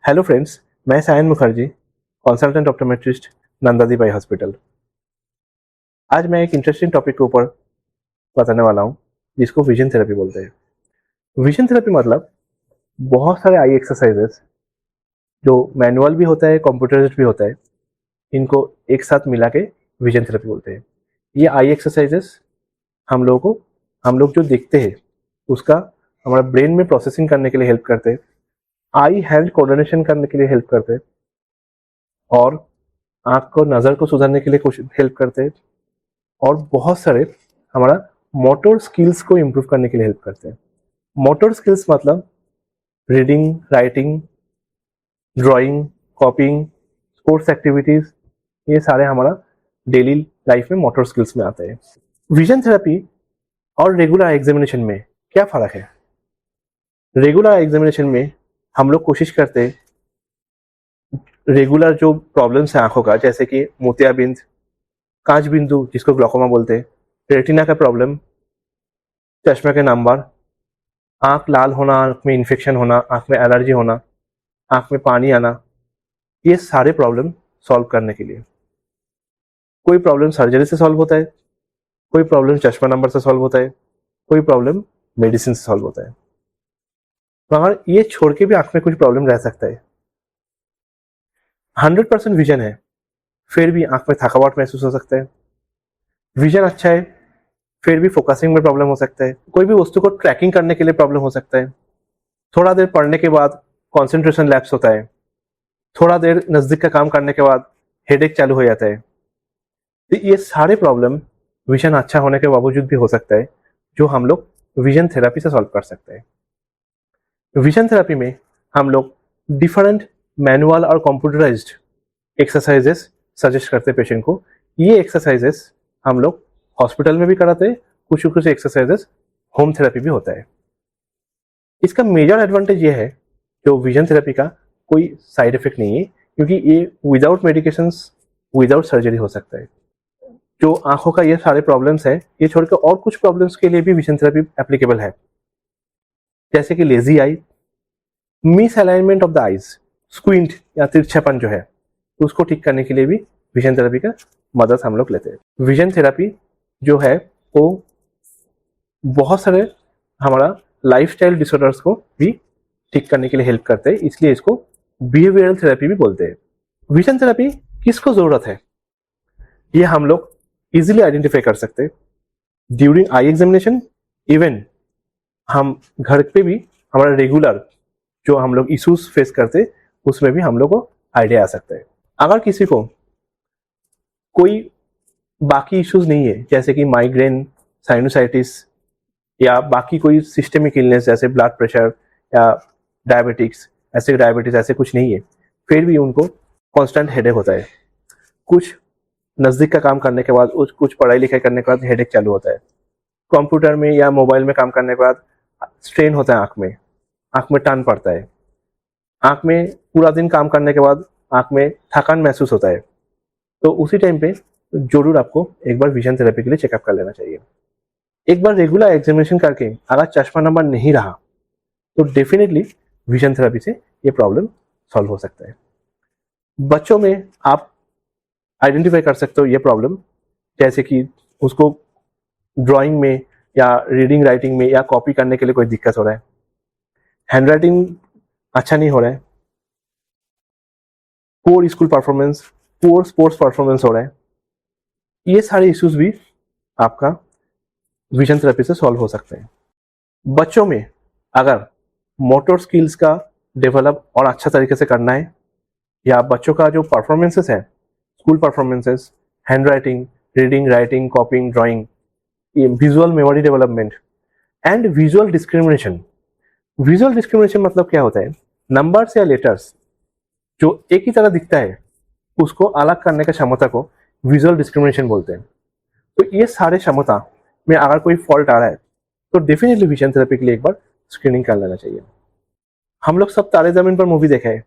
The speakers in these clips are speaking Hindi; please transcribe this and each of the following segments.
हेलो फ्रेंड्स, मैं Sayan Mukherjee, consultant optometrist, Nanda Bai hospital. आज मैं एक इंटरेस्टिंग टॉपिक के ऊपर बताने वाला हूँ, जिसको विजन थेरेपी बोलते हैं। विजन थेरेपी मतलब बहुत सारे आई एक्सरसाइजेस जो मैनुअल भी होता है, कंप्यूटराइज्ड भी होता है, इनको एक साथ मिला के विजन थेरेपी बोलते हैं। ये आई एक्सरसाइजेस हम लोग जो देखते हैं उसका हमारा ब्रेन में प्रोसेसिंग करने के लिए हेल्प करते हैं, आई हैंड कोऑर्डिनेशन करने के लिए हेल्प करते हैं और आँख को नज़र को सुधारने के लिए कुछ हेल्प करते हैं और बहुत सारे हमारा मोटर स्किल्स को इम्प्रूव करने के लिए हेल्प करते हैं। मोटर स्किल्स मतलब reading, writing, drawing, कॉपिंग, sports activities, ये सारे हमारा डेली लाइफ में मोटर स्किल्स में आते हैं। विजन थेरेपी और रेगुलर एग्जामिनेशन में क्या फ़र्क है? रेगुलर एग्जामिनेशन में हम लोग कोशिश करते हैं रेगुलर जो प्रॉब्लम्स है आंखों का, जैसे कि मोतियाबिंद, कांच बिंदु जिसको ग्लॉकोमा बोलते हैं, रेटिना का प्रॉब्लम, चश्मा के नंबर, आंख लाल होना, आंख में इन्फेक्शन होना, आंख में एलर्जी होना, आंख में पानी आना, ये सारे प्रॉब्लम सॉल्व करने के लिए कोई प्रॉब्लम सर्जरी से सॉल्व होता है, कोई प्रॉब्लम चश्मा नंबर से सॉल्व होता है, कोई प्रॉब्लम मेडिसिन से सॉल्व होता है। मगर ये छोड़ के भी आंख में कुछ प्रॉब्लम रह सकता है। 100% विजन है, फिर भी आंख में थकावट महसूस हो सकता है। विजन अच्छा है, फिर भी फोकसिंग में प्रॉब्लम हो सकता है। कोई भी वस्तु को ट्रैकिंग करने के लिए प्रॉब्लम हो सकता है। थोड़ा देर पढ़ने के बाद कंसंट्रेशन लैप्स होता है। थोड़ा देर नज़दीक का काम करने के बाद हेडेक चालू हो जाता है। तो ये सारे प्रॉब्लम विजन अच्छा होने के बावजूद भी हो सकता है, जो हम लोग विजन थेरेपी से सॉल्व कर सकते हैं। विजन थेरेपी में हम लोग डिफरेंट मैनुअल और कंप्यूटराइज्ड एक्सरसाइजेस सजेस्ट करते हैं पेशेंट को। ये एक्सरसाइजेस हम लोग हॉस्पिटल में भी कराते हैं, कुछ एक्सरसाइजेस होम थेरेपी भी होता है। इसका मेजर एडवांटेज ये है, जो विजन थेरेपी का कोई साइड इफेक्ट नहीं है, क्योंकि ये विदाउट मेडिकेशंस, विदाउट सर्जरी हो सकता है। जो आंखों का ये सारे प्रॉब्लम्स है, ये छोड़कर और कुछ प्रॉब्लम्स के लिए भी विजन थेरेपी एप्लीकेबल है, जैसे कि lazy I, miss alignment of the eyes, squint या तिरछापन जो है, तो उसको ठीक करने के लिए भी विजन थेरेपी का मदद हम लोग लेते हैं। विजन थेरेपी जो है वो बहुत सारे हमारा लाइफस्टाइल डिसऑर्डर्स को भी ठीक करने के लिए हेल्प करते हैं, इसलिए इसको बिहेवियरल थेरेपी भी बोलते हैं। विजन थेरेपी किसको जरूरत है, ये हम लोग इजीली आइडेंटिफाई कर सकते हैं ड्यूरिंग आई एग्जामिनेशन। इवन हम घर पे भी हमारा रेगुलर जो हम लोग इश्यूज फेस करते, उसमें भी हम लोग को आइडिया आ सकता है। अगर किसी को कोई बाकी इश्यूज नहीं है, जैसे कि माइग्रेन, साइनोसाइटिस या बाकी कोई सिस्टेमिक इलनेस जैसे ब्लड प्रेशर या डायबिटिक्स, ऐसे कुछ नहीं है, फिर भी उनको कांस्टेंट हेडेक होता है। कुछ नज़दीक का काम करने के बाद, कुछ पढ़ाई लिखाई करने के बाद हेडेक चालू होता है। कंप्यूटर में या मोबाइल में काम करने के बाद स्ट्रेन होता है आँख में टान पड़ता है। आँख में पूरा दिन काम करने के बाद आँख में थकान महसूस होता है। तो उसी टाइम पे जरूर आपको एक बार विजन थेरेपी के लिए चेकअप कर लेना चाहिए। एक बार रेगुलर एग्जामिनेशन करके अगर चश्मा नंबर नहीं रहा, तो डेफिनेटली विजन थेरेपी से ये प्रॉब्लम सॉल्व हो सकता है। बच्चों में आप आइडेंटिफाई कर सकते हो ये प्रॉब्लम, जैसे कि उसको ड्राइंग में या रीडिंग राइटिंग में या कॉपी करने के लिए कोई दिक्कत हो रहा है, हैंड अच्छा नहीं हो रहा है, poor school performance, poor sports performance हो रहा है, ये सारे इश्यूज भी आपका विजन थेरेपी से सॉल्व हो सकते हैं। बच्चों में अगर मोटर स्किल्स का डेवलप और अच्छा तरीके से करना है, या बच्चों का जो परफॉर्मेंसेस है, school performances, hand writing, reading writing, कॉपिंग, drawing, visual memory development and visual discrimination. Visual discrimination मतलब क्या होता है, नंबर्स या लेटर्स जो एक ही तरह दिखता है, उसको अलग करने का क्षमता को विजुअल डिस्क्रिमिनेशन बोलते हैं। तो ये सारे क्षमता में अगर कोई फॉल्ट आ रहा है, तो डेफिनेटली विजन थेरेपी के लिए एक बार स्क्रीनिंग कर लेना चाहिए। हम लोग सब तारे जमीन पर मूवी देखा है,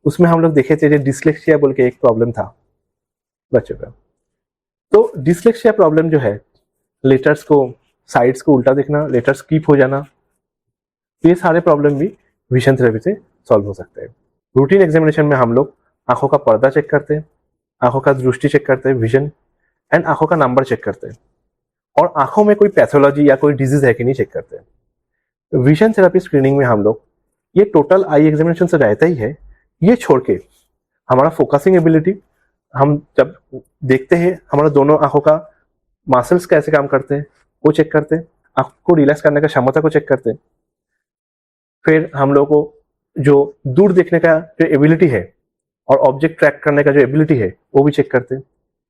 उसमें हम लोग देखे थे डिसलेक्सिया बोल के एक प्रॉब्लम था बच्चों का। तो डिसलेक्सिया प्रॉब्लम जो है, लेटर्स को साइड्स को उल्टा देखना, लेटर्स स्किप हो जाना, तो ये सारे प्रॉब्लम भी विजन थेरेपी से सॉल्व हो सकते हैं। रूटीन एग्जामिनेशन में हम लोग आंखों का पर्दा चेक करते हैं, आंखों का दृष्टि चेक करते हैं, विजन, एंड आंखों का नंबर चेक करते हैं, और आंखों में कोई पैथोलॉजी या कोई डिजीज है कि नहीं चेक करते हैं। विजन थेरेपी स्क्रीनिंग में हम लोग ये टोटल आई एग्जामिनेशन से रहता ही है, ये छोड़ के हमारा फोकसिंग एबिलिटी, हम जब देखते हैं हमारा दोनों आंखों का मसल्स कैसे काम करते हैं वो चेक करते हैं, आंख को रिलैक्स करने का क्षमता को चेक करते हैं। फिर हम लोग को जो दूर देखने का जो एबिलिटी है और ऑब्जेक्ट ट्रैक करने का जो एबिलिटी है वो भी चेक करते हैं।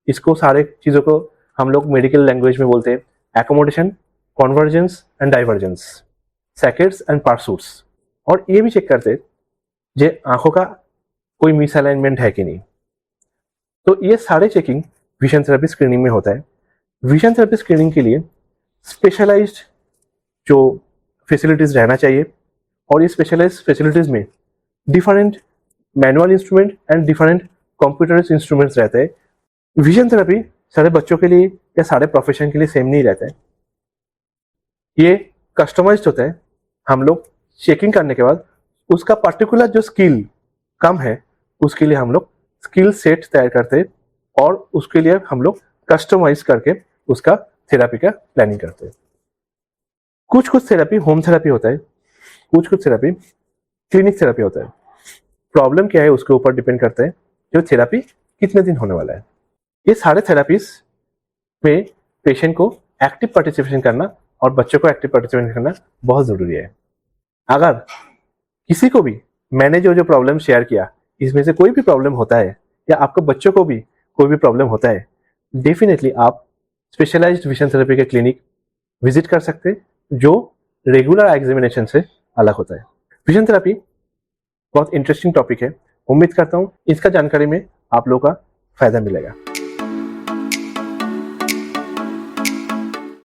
इसको सारे चीज़ों को हम लोग मेडिकल लैंग्वेज में बोलते हैं accommodation, convergence and divergence, saccades and pursuits. और ये भी चेक करते हैं जे आंखों का कोई मिसअलाइनमेंट है कि नहीं। तो ये सारे चेकिंग विजन थेरेपी स्क्रीनिंग में होता है। विजन थेरेपी स्क्रीनिंग के लिए स्पेशलाइज्ड जो फैसिलिटीज रहना चाहिए, और ये स्पेशलाइज्ड फैसिलिटीज में different manual instrument and different computerised instruments रहते हैं। विजन थेरेपी सारे बच्चों के लिए या सारे प्रोफेशन के लिए सेम नहीं रहता है, ये कस्टमाइज्ड होता है। हम लोग चेकिंग करने के बाद उसका पर्टिकुलर जो स्किल कम है उसके लिए हम लोग स्किल सेट तैयार करते हैं, और उसके लिए हम लोग कस्टमाइज करके उसका थेरेपी का प्लानिंग करते हैं। कुछ कुछ थेरेपी होम थेरेपी होता है, कुछ कुछ थेरेपी क्लिनिक थेरेपी होता है। प्रॉब्लम क्या है उसके ऊपर डिपेंड करता है जो थेरेपी कितने दिन होने वाला है। ये सारे थेरेपीज में पेशेंट को एक्टिव पार्टिसिपेशन करना और बच्चों को एक्टिव पार्टिसिपेशन करना बहुत ज़रूरी है। अगर किसी को भी मैंने जो जो प्रॉब्लम शेयर किया इसमें से कोई भी प्रॉब्लम होता है या आपके बच्चों को भी कोई भी प्रॉब्लम होता है, डेफिनेटली आप स्पेशलाइज्ड विजन थेरेपी के क्लिनिक विजिट कर सकते हैं जो रेगुलर एग्जामिनेशन से अलग होता है। विजन थेरेपी बहुत इंटरेस्टिंग टॉपिक है, उम्मीद करता हूँ इसका जानकारी में आप लोगों का फायदा मिलेगा।